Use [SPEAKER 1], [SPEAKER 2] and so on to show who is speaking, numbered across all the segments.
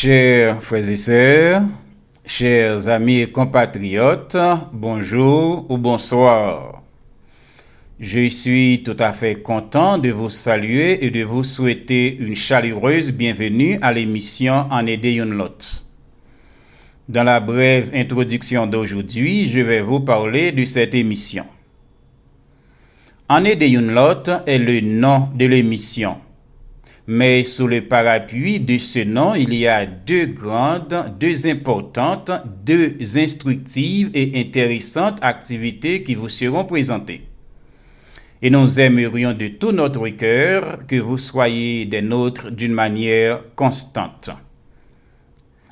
[SPEAKER 1] Chers frères et sœurs, chers amis et compatriotes, bonjour ou bonsoir. Je suis tout à fait content de vous saluer et de vous souhaiter une chaleureuse bienvenue à l'émission En aider une lot. Dans la brève introduction d'aujourd'hui, je vais vous parler de cette émission. En aider une lot est le nom de l'émission. Mais sous le parapluie de ce nom, il y a deux grandes, deux importantes, deux instructives et intéressantes activités qui vous seront présentées. Et nous aimerions de tout notre cœur que vous soyez des nôtres d'une manière constante.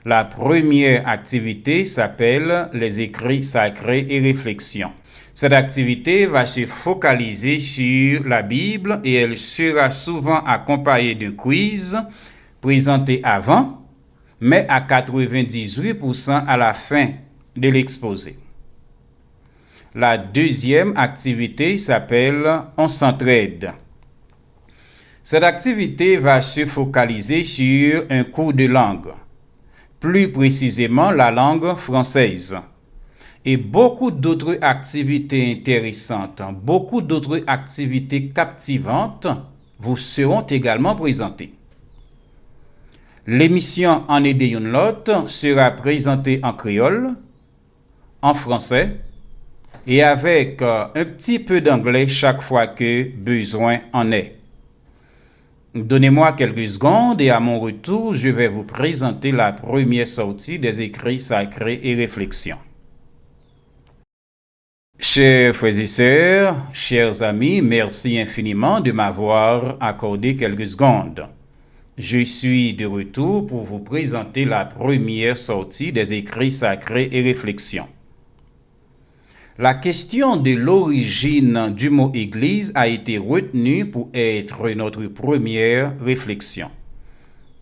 [SPEAKER 1] La première activité s'appelle les écrits sacrés et réflexions. Cette activité va se focaliser sur la Bible et elle sera souvent accompagnée de quiz présentés avant, mais à 98% à la fin de l'exposé. La deuxième activité s'appelle On s'entraide. Cette activité va se focaliser sur un cours de langue, plus précisément la langue française. Et beaucoup d'autres activités intéressantes, beaucoup d'autres activités captivantes vous seront également présentées. L'émission En aider une lot sera présentée en créole, en français et avec un petit peu d'anglais chaque fois que besoin en est. Donnez-moi quelques secondes et à mon retour, je vais vous présenter la première sortie des écrits sacrés et réflexions. Chers frères et sœurs, chers amis, merci infiniment de m'avoir accordé quelques secondes. Je suis de retour pour vous présenter la première sortie des écrits sacrés et réflexions. La question de l'origine du mot Église a été retenue pour être notre première réflexion.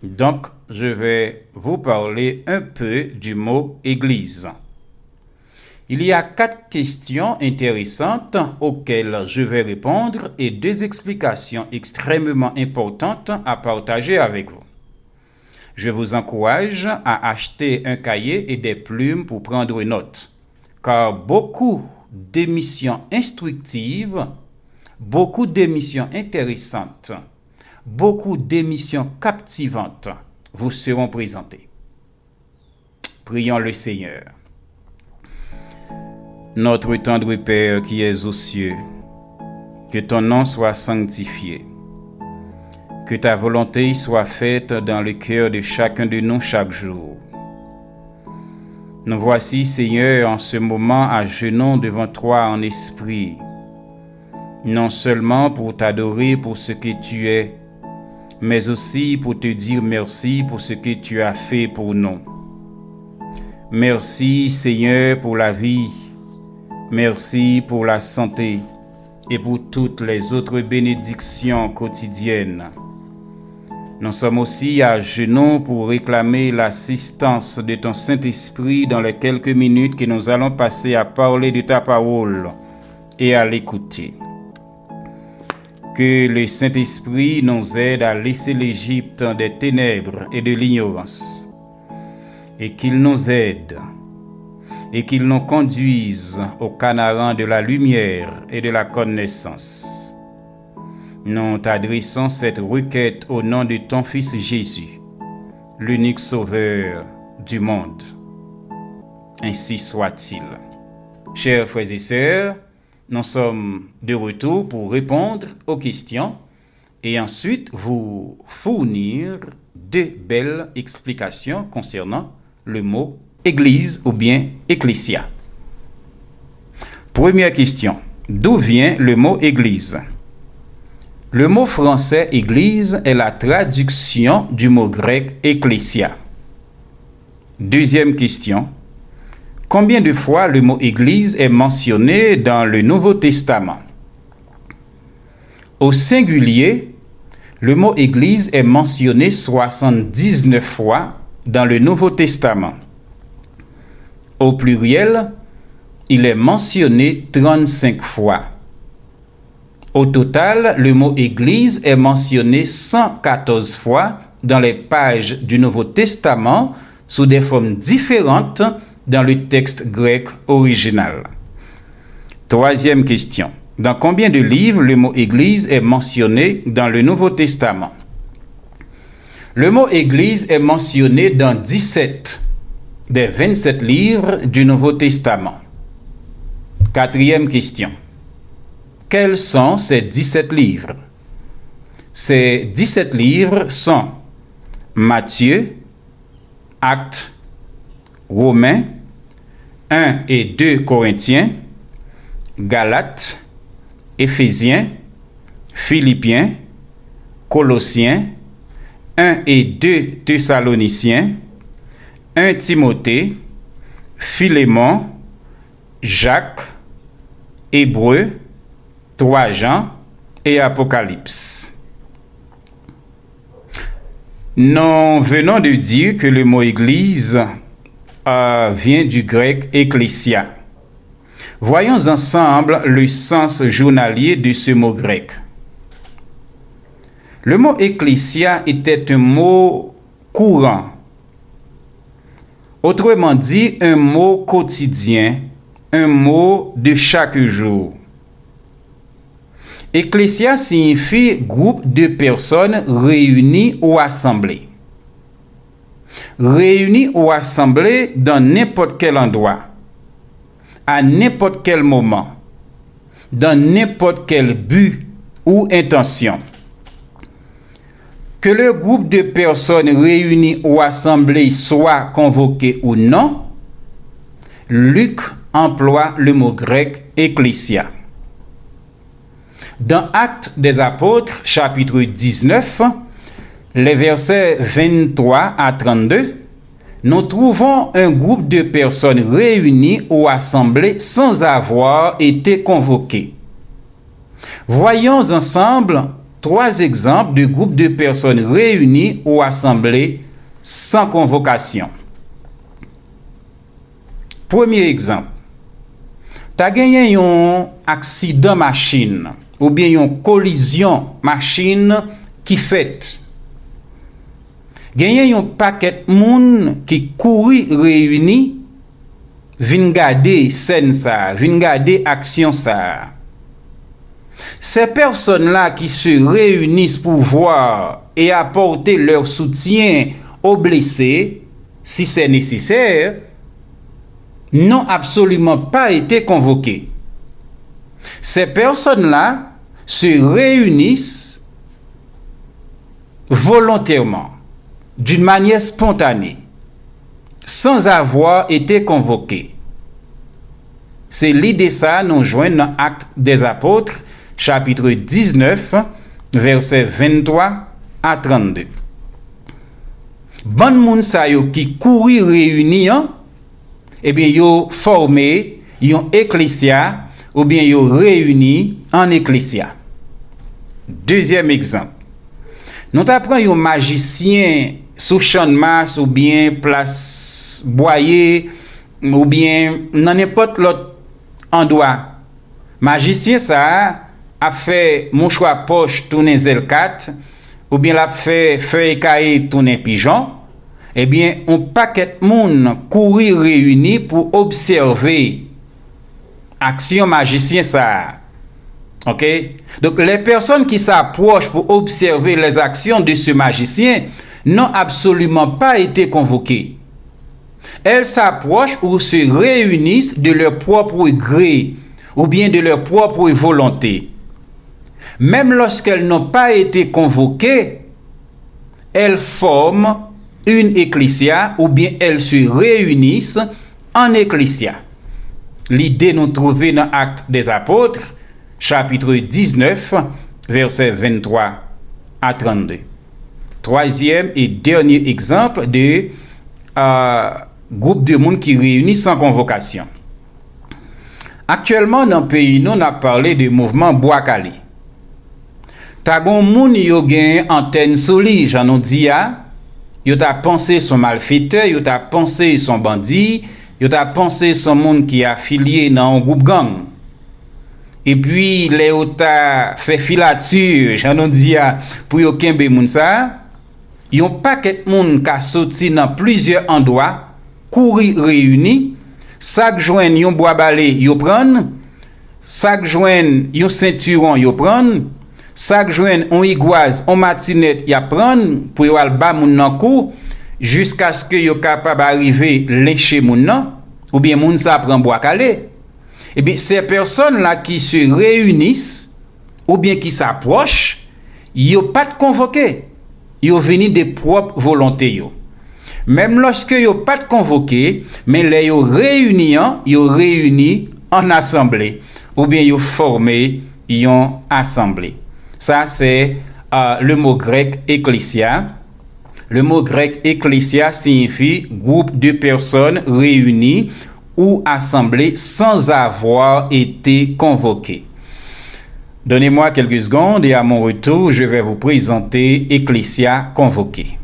[SPEAKER 1] Donc, je vais vous parler un peu du mot Église. Il y a 4 questions intéressantes auxquelles je vais répondre et 2 explications extrêmement importantes à partager avec vous. Je vous encourage à acheter un cahier et des plumes pour prendre note, car beaucoup d'émissions instructives, beaucoup d'émissions intéressantes, beaucoup d'émissions captivantes vous seront présentées. Prions le Seigneur. Notre tendre Père qui es aux cieux, que ton nom soit sanctifié, que ta volonté soit faite dans le cœur de chacun de nous chaque jour. Nous voici, Seigneur, en ce moment à genoux devant toi en esprit, non seulement pour t'adorer pour ce que tu es, mais aussi pour te dire merci pour ce que tu as fait pour nous. Merci, Seigneur, pour la vie. Merci pour la santé et pour toutes les autres bénédictions quotidiennes. Nous sommes aussi à genoux pour réclamer l'assistance de ton Saint-Esprit dans les quelques minutes que nous allons passer à parler de ta parole et à l'écouter. Que le Saint-Esprit nous aide à laisser l'Égypte des ténèbres et de l'ignorance et qu'il nous aide et qu'il nous conduise au Canaan de la lumière et de la connaissance. Nous t'adressons cette requête au nom de ton Fils Jésus, l'unique Sauveur du monde. Ainsi soit-il. Chers frères et sœurs, nous sommes de retour pour répondre aux questions et ensuite vous fournir 2 belles explications concernant le mot Église ou bien Ecclésia. Première question. D'où vient le mot Église? Le mot français Église est la traduction du mot grec Ecclésia. Deuxième question. Combien de fois le mot Église est mentionné dans le Nouveau Testament? Au singulier, le mot Église est mentionné 79 fois dans le Nouveau Testament. Au pluriel, il est mentionné 35 fois. Au total, le mot Église est mentionné 114 fois dans les pages du Nouveau Testament sous des formes différentes dans le texte grec original. Troisième question. Dans combien de livres le mot Église est mentionné dans le Nouveau Testament? Le mot Église est mentionné dans 17 des 27 livres du Nouveau Testament. Quatrième question. Quels sont ces 17 livres? Ces 17 livres sont Matthieu, Actes, Romains, 1 et 2 Corinthiens, Galates, Éphésiens, Philippiens, Colossiens, 1 et 2 Thessaloniciens, 1 Timothée, Philémon, Jacques, Hébreux, 3 Jean et Apocalypse. Nous venons de dire que le mot Église vient du grec ecclésia. Voyons ensemble le sens journalier de ce mot grec. Le mot ecclésia était un mot courant. Autrement dit, un mot quotidien, un mot de chaque jour. Ecclésia signifie groupe de personnes réunies ou assemblées. Réunies ou assemblées dans n'importe quel endroit, à n'importe quel moment, dans n'importe quel but ou intention. Que le groupe de personnes réunies ou assemblées soit convoqué ou non, Luc emploie le mot grec ecclésia. Dans Actes des Apôtres, chapitre 19, les versets 23 à 32, nous trouvons un groupe de personnes réunies ou assemblées sans avoir été convoquées. Voyons ensemble 3 exemples de groupes de personnes réunies ou assemblées sans convocation. Premier exemple. Tu as gagné un accident machine ou bien une collision machine qui fait. Gagné un paquet de monde qui couri réuni vinn garder scène ça, vinn garder action ça. Ces personnes-là qui se réunissent pour voir et apporter leur soutien aux blessés, si c'est nécessaire, n'ont absolument pas été convoquées. Ces personnes-là se réunissent volontairement, d'une manière spontanée, sans avoir été convoquées. C'est l'idée ça nous joignent dans Actes des Apôtres, chapitre 19, versets 23 à 32. Bon moun sa yo qui couri réuni, eh bien yo formé yon ecclésia ou bien yo réuni en ecclésia. Deuxième exemple. Nous t'apprenons un magicien sous champ de Mars ou bien place Boyer ou bien dans n'importe l'autre endroit. Magicien ça a fait mouchoir poche tourner Z4 ou bien l'a fait feuille cahier tourner pigeon. Eh bien, un paquet de monde courir réuni pour observer action magicien ça. OK? Donc les personnes qui s'approchent pour observer les actions de ce magicien n'ont absolument pas été convoquées. Elles s'approchent ou se réunissent de leur propre gré ou bien de leur propre volonté. Même lorsqu'elles n'ont pas été convoquées, elles forment une ecclésia ou bien elles se réunissent en ecclésia. L'idée nous trouvée dans Actes des Apôtres, chapitre 19, versets 23 à 32. Troisième et dernier exemple de groupe de monde qui réunit sans convocation. Actuellement, dans le pays, nous avons parlé du mouvement Bois-Calais. Tagon moun yo gen antenne solide, j'en ai dit ya. Yo t'a pensé son malfaiteur, yo t'a pensé son bandit, yo t'a pensé son monde qui est affilié dans un groupe gang. Et puis les yo t'a fait filature, j'en ai dit ya, pour yo kembe moun ça. Yon paquet moun ka sorti dans plusieurs endroits, courir réuni, sak joine yon bois balé yo prendre, sak joine yon ceinturon yo prendre, sak joine on iguaz, on matinette ya prendre pour yo al ba moun nan kou jusqu'à ce que yo capable arriver lyncher moun nan ou bien moun sa prend bois calé. Eh bien ces personnes là qui se réunissent ou bien qui s'approchent, yo pas de convoqué. Yo veni de propre volonté yo. Même lorsque yo pas de convoqué, mais les yo réuni en assemblée ou bien yo formé yon assemblée. Ça c'est le mot grec ecclésia. Le mot grec ecclésia signifie groupe de personnes réunies ou assemblées sans avoir été convoquées. Donnez-moi quelques secondes et à mon retour, je vais vous présenter Ecclésia convoquée.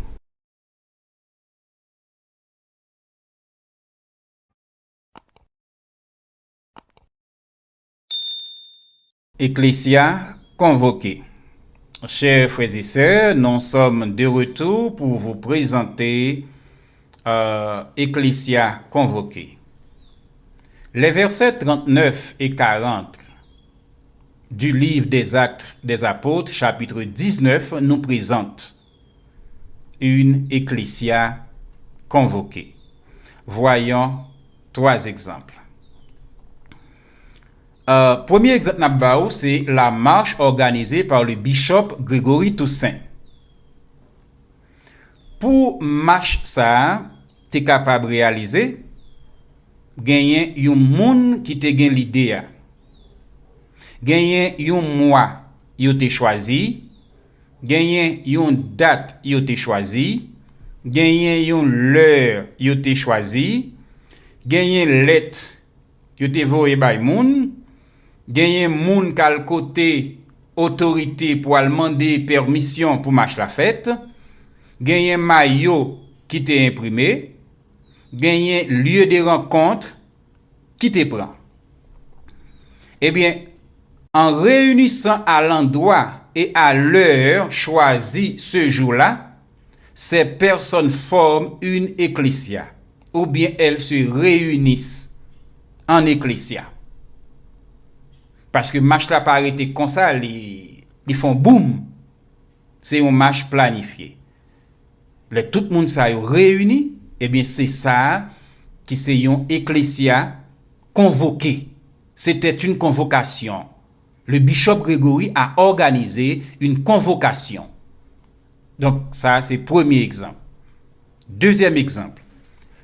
[SPEAKER 1] Ecclésia convoquée. Chers frères et sœurs, nous sommes de retour pour vous présenter Ecclésia convoquée. Les versets 39 et 40 du livre des Actes des Apôtres, chapitre 19, nous présente une ecclésia convoquée. Voyons 3 exemples. Premier exemple, c'est la marche organisée par le bishop Grégory Toussaint. Pour marche ça, tu es capable de réaliser, gagner un monde qui te gagne l'idée. Gagner yon mois, yo te choisi. Gagner yon date, yo te choisi. Gagner yon l'heure, yo te choisi. Gagner lettre, yo te voye bay moun. Gagner moun kal côté autorité pour al demander permission pour marche la fête. Gagner maillot qui te imprimé. Gagner lieu de rencontre qui te prend. Eh bien, en réunissant à l'endroit et à l'heure choisi ce jour-là, ces personnes forment une ecclésia, ou bien elles se réunissent en ecclésia. Parce que marche là pas arrêté comme ça, ils font boum. C'est un marche planifié. Tout le monde ça réuni, eh bien c'est ça qui c'est une ecclésia convoquée. C'était une convocation. Le bishop Grégory a organisé une convocation. Donc, ça, c'est le premier exemple. Deuxième exemple.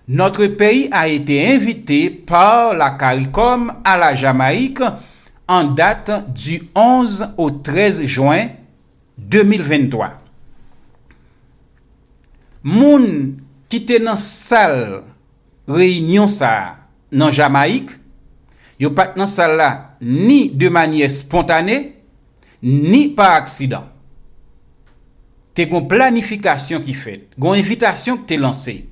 [SPEAKER 1] Notre pays a été invité par la CARICOM à la Jamaïque en date du 11 au 13 juin 2023. Moun qui était dans salle réunion ça dans Jamaïque, yo pas dans salle là ni de manière spontanée ni par accident. T'es une planification qui fait, une invitation qui t'est lancée.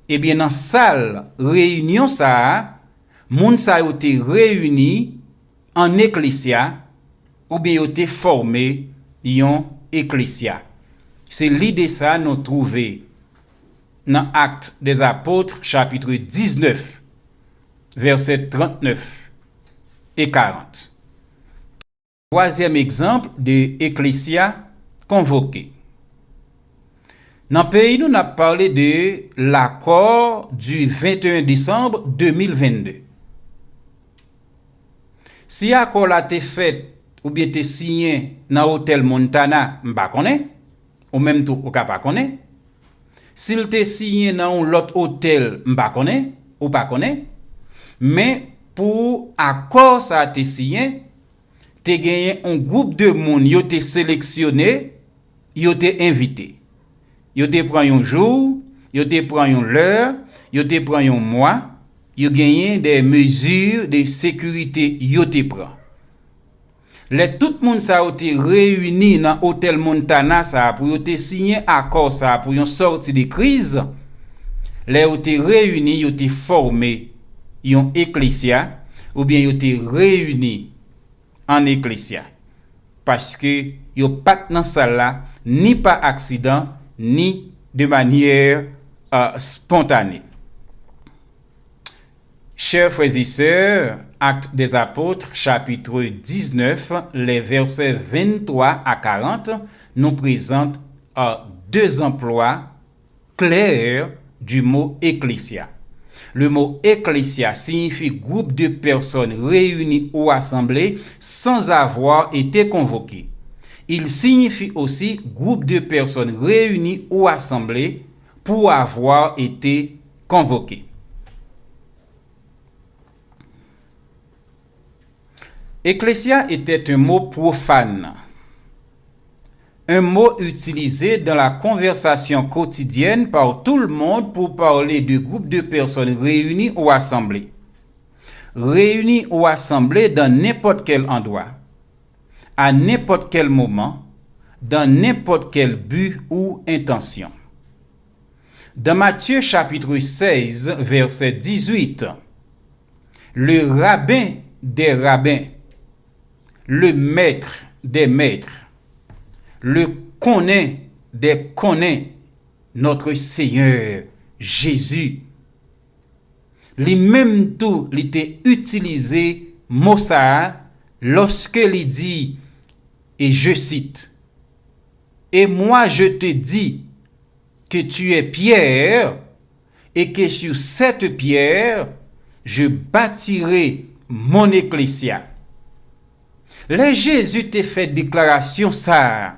[SPEAKER 1] Eh bien dans salle réunion ça, moun sa yo te réuni en ecclésia ou bien yo te formé yon ecclésia. C'est l'idée ça nous trouver dans Actes des Apôtres chapitre 19 versets 39 et 40. Troisième exemple de ecclésia convoquée. Dans le pays, nous avons parlé de l'accord du 21 décembre 2022. Si l'accord a été fait ou bien été signé dans l'hôtel Montana, m'pa connaît, ou même tout, ou pas connaît. S'il été signé dans l'autre hôtel, m'pa connaît, ou pas connaît. Mais pour accord ça a été signé, te gagné un groupe de monde, yo te sélectionné, yo te invité. Yo te prend un jour, yo te prend une l'heure, yo te prend un mois, yo gagné des mesures de sécurité, yo te prend. Tout le monde ça a été réuni dans l'hôtel Montana ça pour yo te signé accord ça pour une sortie de crise. Les yo te réuni, yo te formé yon ecclésia ou bien yo te réuni en ecclésia parce que yo pas dans salle là ni par accident ni de manière spontanée. Chers frères et sœurs, Actes des Apôtres, chapitre 19, les versets 23 à 40, nous présentent deux emplois clairs du mot ecclésia. Le mot ecclésia signifie groupe de personnes réunies ou assemblées sans avoir été convoquées. Il signifie aussi groupe de personnes réunies ou assemblées pour avoir été convoquées. Ecclésia était un mot profane, un mot utilisé dans la conversation quotidienne par tout le monde pour parler de groupes de personnes réunies ou assemblées. Réunies ou assemblées dans n'importe quel endroit, à n'importe quel moment, dans n'importe quel but ou intention. Dans Matthieu chapitre 16, verset 18, le rabbin des rabbins, le maître des maîtres, le connaît des connaît, notre Seigneur Jésus. Lui-même tout, il était utilisé mot ça lorsque il dit, et je cite, et moi je te dis que tu es Pierre, et que sur cette pierre, je bâtirai mon ecclésia. Les Jésus te fait déclaration ça.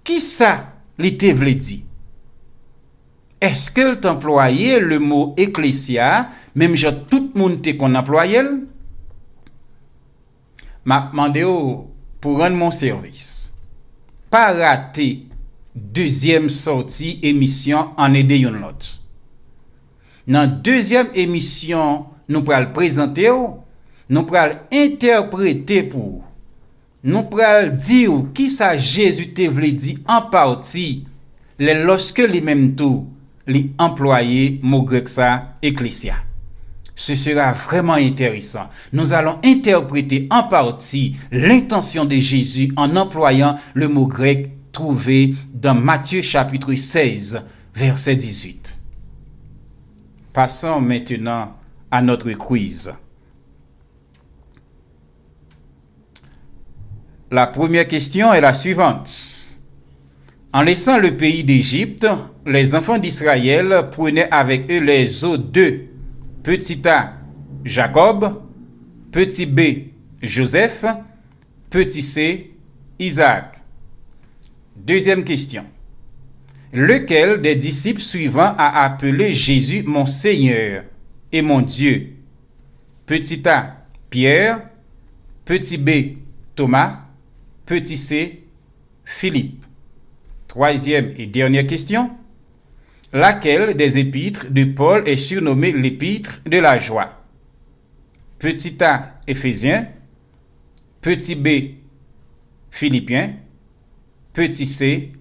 [SPEAKER 1] Qui ça li te vle dit? Est-ce que t'employait le mot ecclésia, même genre tout le monde te qu'on employait? M'a demandé pour rendre mon service. Pas rater deuxième sortie émission en aider yon l'autre. Dans deuxième émission, nous pral présenter, nous pral interpréter pour nous pral dire qui ça Jésus te vle dit en partie lorsque les mêmes tout les employés mot grec ça ecclésia. Ce sera vraiment intéressant. Nous allons interpréter en partie l'intention de Jésus en employant le mot grec trouvé dans Matthieu chapitre 16 verset 18. Passons maintenant à notre quiz. La première question est la suivante. En laissant le pays d'Égypte, les enfants d'Israël prenaient avec eux les eaux de petit a, Jacob, petit b, Joseph, petit c, Isaac. Deuxième question. Lequel des disciples suivants a appelé Jésus mon Seigneur et mon Dieu? Petit a, Pierre, petit b, Thomas, petit c, Philippe. Troisième et dernière question. Laquelle des épîtres de Paul est surnommée l'épître de la joie? Petit a, Éphésiens, petit b, Philippiens, petit c,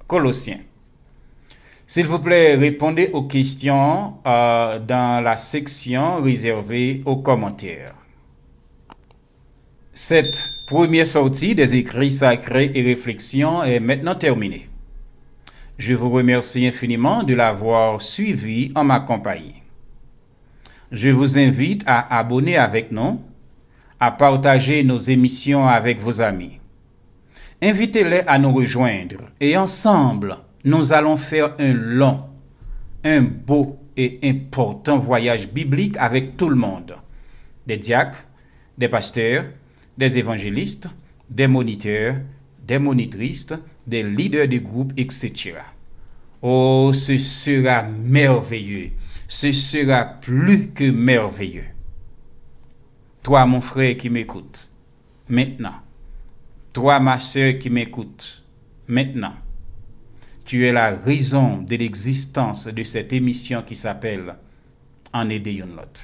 [SPEAKER 1] Colossiens. S'il vous plaît, répondez aux questions dans la section réservée aux commentaires. Cette première sortie des écrits sacrés et réflexions est maintenant terminée. Je vous remercie infiniment de l'avoir suivi en ma compagnie. Je vous invite à abonner avec nous, à partager nos émissions avec vos amis. Invitez-les à nous rejoindre et ensemble, nous allons faire un long, un beau et important voyage biblique avec tout le monde. Des diacres, des pasteurs, des évangélistes, des moniteurs, des monitrices, des leaders de groupe, etc. Oh, ce sera merveilleux. Ce sera plus que merveilleux. Toi, mon frère qui m'écoute, maintenant. Toi, ma sœur qui m'écoute, maintenant. Tu es la raison de l'existence de cette émission qui s'appelle En aider yon l'autre.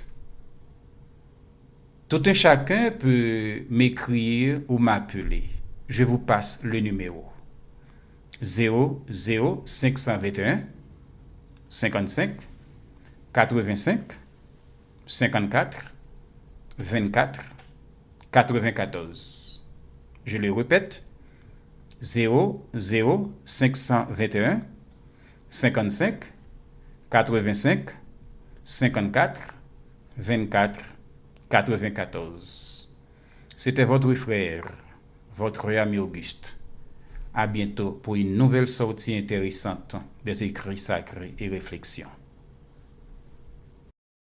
[SPEAKER 1] Tout un chacun peut m'écrire ou m'appeler. Je vous passe le numéro. 00521 55 85 54 24 94. Je le répète. 00521 55 85 54 24 94. C'était votre frère, votre ami Auguste. À bientôt pour une nouvelle sortie intéressante des écrits sacrés et réflexions.